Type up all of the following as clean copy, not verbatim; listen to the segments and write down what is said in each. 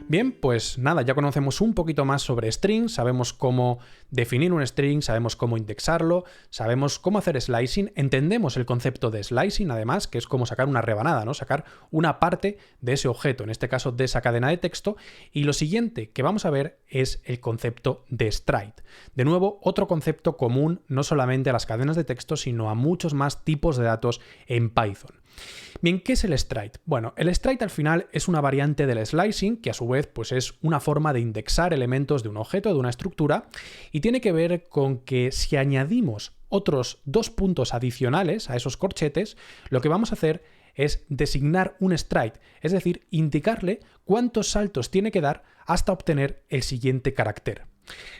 Bien, pues nada, ya conocemos un poquito más sobre strings, sabemos cómo definir un string, sabemos cómo indexarlo, sabemos cómo hacer slicing, entendemos el concepto de slicing además, que es como sacar una rebanada, ¿no? Sacar una parte de ese objeto, en este caso de esa cadena de texto, y lo siguiente que vamos a ver es el concepto de stride. De nuevo, otro concepto común no solamente a las cadenas de texto, sino a muchos más tipos de datos en Python. Bien, ¿qué es el stride? Bueno, el stride al final es una variante del slicing, que a su vez pues es una forma de indexar elementos de un objeto, de una estructura, y tiene que ver con que si añadimos otros dos puntos adicionales a esos corchetes, lo que vamos a hacer es designar un stride, es decir, indicarle cuántos saltos tiene que dar hasta obtener el siguiente carácter.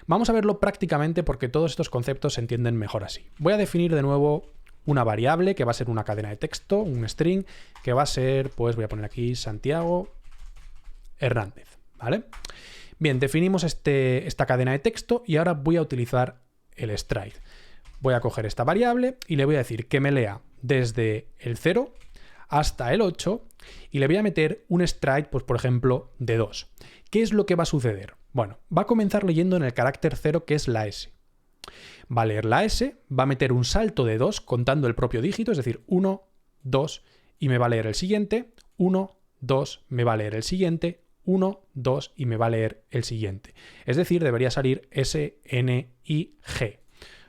Vamos a verlo prácticamente porque todos estos conceptos se entienden mejor así. Voy a definir de nuevo una variable que va a ser una cadena de texto, un string, que va a ser, pues voy a poner aquí Santiago Hernández, ¿vale? Bien, definimos esta cadena de texto y ahora voy a utilizar el stride. Voy a coger esta variable y le voy a decir que me lea desde el 0 hasta el 8 y le voy a meter un stride, pues por ejemplo, de 2. ¿Qué es lo que va a suceder? Bueno, va a comenzar leyendo en el carácter 0, que es la S. Va a leer la S, va a meter un salto de 2 contando el propio dígito, es decir, 1, 2, y me va a leer el siguiente, 1, 2, me va a leer el siguiente, 1, 2, y me va a leer el siguiente. Es decir, debería salir S, N, I, G.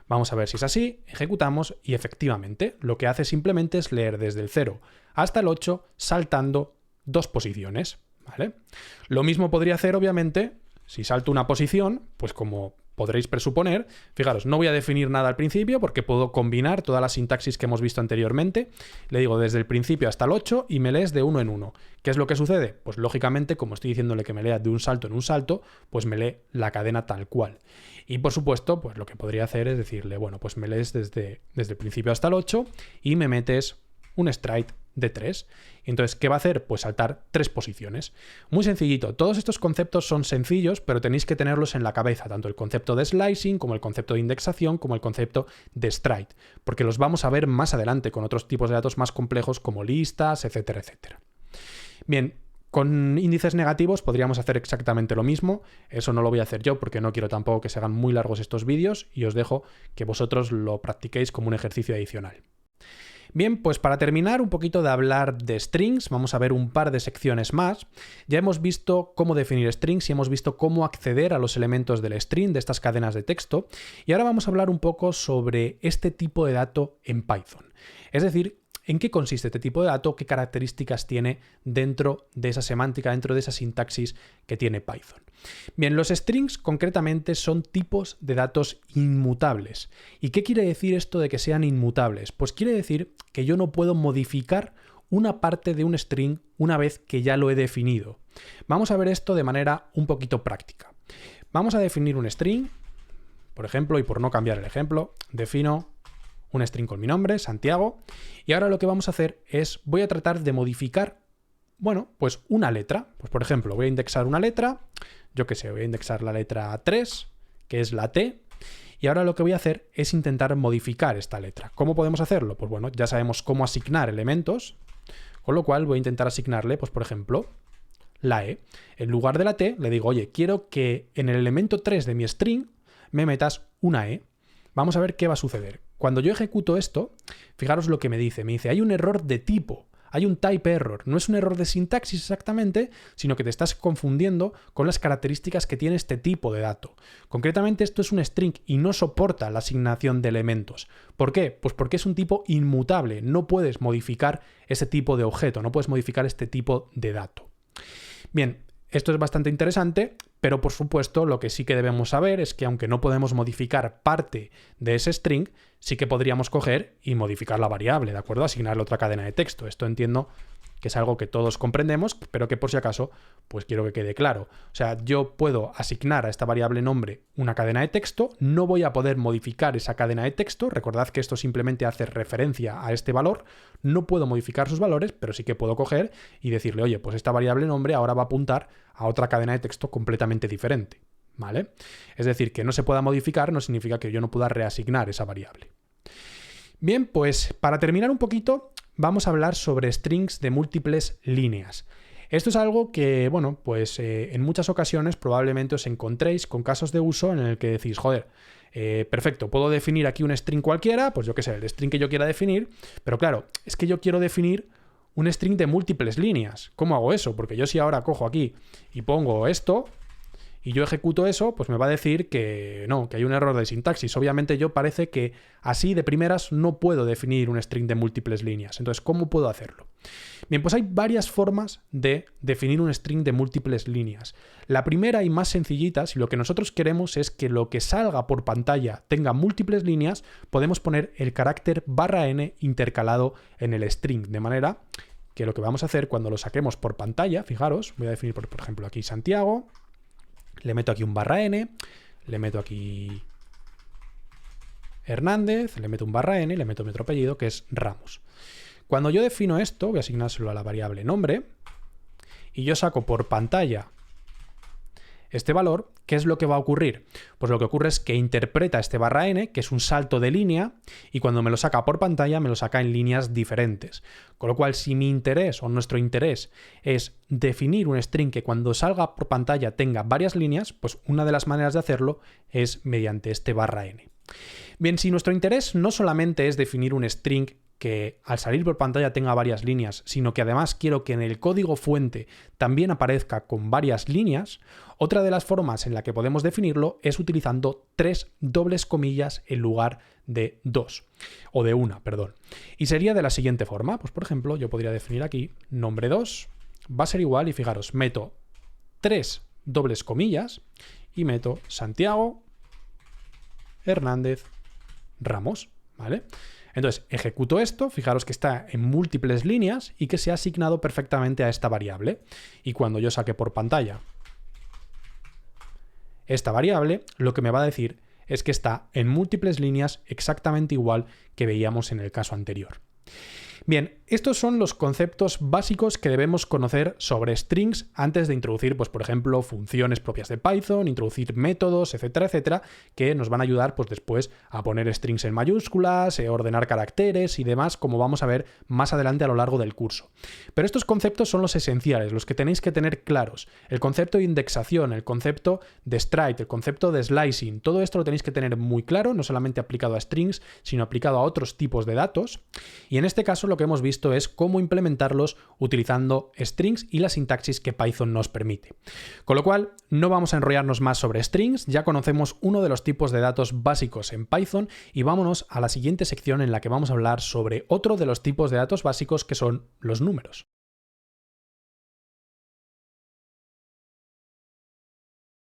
Vamos a ver si es así, ejecutamos y efectivamente lo que hace simplemente es leer desde el 0 hasta el 8 saltando 2 posiciones, ¿vale? Lo mismo podría hacer, obviamente, si salto una posición, pues como podréis presuponer, fijaros, no voy a definir nada al principio porque puedo combinar toda la sintaxis que hemos visto anteriormente. Le digo desde el principio hasta el 8 y me lees de uno en uno. ¿Qué es lo que sucede? Pues lógicamente, como estoy diciéndole que me lea de un salto en un salto, pues me lee la cadena tal cual. Y por supuesto, pues lo que podría hacer es decirle, bueno, pues me lees desde el principio hasta el 8 y me metes un stride de 3. Entonces, ¿qué va a hacer? Pues saltar 3 posiciones. Muy sencillito. Todos estos conceptos son sencillos, pero tenéis que tenerlos en la cabeza, tanto el concepto de slicing, como el concepto de indexación, como el concepto de stride, porque los vamos a ver más adelante con otros tipos de datos más complejos como listas, etcétera, etcétera. Bien, con índices negativos podríamos hacer exactamente lo mismo. Eso no lo voy a hacer yo porque no quiero tampoco que se hagan muy largos estos vídeos y os dejo que vosotros lo practiquéis como un ejercicio adicional. Bien, pues para terminar un poquito de hablar de strings, vamos a ver un par de secciones más. Ya hemos visto cómo definir strings y hemos visto cómo acceder a los elementos del string, de estas cadenas de texto, y ahora vamos a hablar un poco sobre este tipo de dato en Python. Es decir, ¿en qué consiste este tipo de dato? ¿Qué características tiene dentro de esa semántica, dentro de esa sintaxis que tiene Python? Bien, los strings concretamente son tipos de datos inmutables. ¿Y qué quiere decir esto de que sean inmutables? Pues quiere decir que yo no puedo modificar una parte de un string una vez que ya lo he definido. Vamos a ver esto de manera un poquito práctica. Vamos a definir un string, por ejemplo, y por no cambiar el ejemplo, defino un string con mi nombre, Santiago, y ahora lo que vamos a hacer es, voy a tratar de modificar, bueno, pues una letra. Pues por ejemplo, voy a indexar una letra, yo qué sé, voy a indexar la letra 3, que es la T, y ahora lo que voy a hacer es intentar modificar esta letra. ¿Cómo podemos hacerlo? Pues bueno, ya sabemos cómo asignar elementos, con lo cual voy a intentar asignarle, pues por ejemplo, la E. En lugar de la T, le digo, oye, quiero que en el elemento 3 de mi string me metas una E. Vamos a ver qué va a suceder. Cuando yo ejecuto esto, fijaros lo que me dice. Me dice, hay un error de tipo, hay un type error. No es un error de sintaxis exactamente, sino que te estás confundiendo con las características que tiene este tipo de dato. Concretamente, esto es un string y no soporta la asignación de elementos. ¿Por qué? Pues porque es un tipo inmutable. No puedes modificar ese tipo de objeto, no puedes modificar este tipo de dato. Bien, esto es bastante interesante, pero por supuesto lo que sí que debemos saber es que aunque no podemos modificar parte de ese string, sí que podríamos coger y modificar la variable, ¿de acuerdo? Asignarle otra cadena de texto. Esto entiendo que es algo que todos comprendemos, pero que por si acaso, pues quiero que quede claro. O sea, yo puedo asignar a esta variable nombre una cadena de texto, no voy a poder modificar esa cadena de texto, recordad que esto simplemente hace referencia a este valor, no puedo modificar sus valores, pero sí que puedo coger y decirle, oye, pues esta variable nombre ahora va a apuntar a otra cadena de texto completamente diferente, ¿vale? Es decir, que no se pueda modificar no significa que yo no pueda reasignar esa variable. Bien, pues para terminar un poquito, vamos a hablar sobre strings de múltiples líneas. Esto es algo que, bueno, pues en muchas ocasiones probablemente os encontréis con casos de uso en el que decís, joder, perfecto, puedo definir aquí un string cualquiera, pues yo qué sé, el string que yo quiera definir, pero claro, es que yo quiero definir un string de múltiples líneas. ¿Cómo hago eso? Porque yo si ahora cojo aquí y pongo esto y yo ejecuto eso, pues me va a decir que no, que hay un error de sintaxis. Obviamente yo parece que así de primeras no puedo definir un string de múltiples líneas. Entonces, ¿cómo puedo hacerlo? Bien, pues hay varias formas de definir un string de múltiples líneas. La primera y más sencillita, si lo que nosotros queremos es que lo que salga por pantalla tenga múltiples líneas, podemos poner el carácter /n intercalado en el string, de manera que lo que vamos a hacer cuando lo saquemos por pantalla, fijaros, voy a definir por ejemplo aquí Santiago, le meto aquí un /n, le meto aquí Hernández, le meto un /n y le meto mi otro apellido que es Ramos. Cuando yo defino esto, voy a asignárselo a la variable nombre, y yo saco por pantalla este valor, ¿qué es lo que va a ocurrir? Pues lo que ocurre es que interpreta este /n, que es un salto de línea, y cuando me lo saca por pantalla me lo saca en líneas diferentes. Con lo cual, si mi interés o nuestro interés es definir un string que cuando salga por pantalla tenga varias líneas, pues una de las maneras de hacerlo es mediante este /n. Bien, si nuestro interés no solamente es definir un string que al salir por pantalla tenga varias líneas, sino que además quiero que en el código fuente también aparezca con varias líneas, otra de las formas en la que podemos definirlo es utilizando 3 dobles comillas en lugar de 2, o de una, perdón. Y sería de la siguiente forma, pues por ejemplo yo podría definir aquí nombre 2 va a ser igual, y fijaros, meto 3 dobles comillas y meto Santiago, Hernández, Ramos, ¿vale? Entonces, ejecuto esto, fijaros que está en múltiples líneas y que se ha asignado perfectamente a esta variable. Y cuando yo saque por pantalla esta variable, lo que me va a decir es que está en múltiples líneas exactamente igual que veíamos en el caso anterior. Bien, estos son los conceptos básicos que debemos conocer sobre strings antes de introducir, pues, por ejemplo, funciones propias de Python, introducir métodos, etcétera, etcétera, que nos van a ayudar pues, después a poner strings en mayúsculas, ordenar caracteres y demás, como vamos a ver más adelante a lo largo del curso. Pero estos conceptos son los esenciales, los que tenéis que tener claros. El concepto de indexación, el concepto de stride, el concepto de slicing, todo esto lo tenéis que tener muy claro, no solamente aplicado a strings, sino aplicado a otros tipos de datos. Y en este caso lo que hemos visto es cómo implementarlos utilizando strings y la sintaxis que Python nos permite. Con lo cual, no vamos a enrollarnos más sobre strings, ya conocemos uno de los tipos de datos básicos en Python y vámonos a la siguiente sección en la que vamos a hablar sobre otro de los tipos de datos básicos que son los números.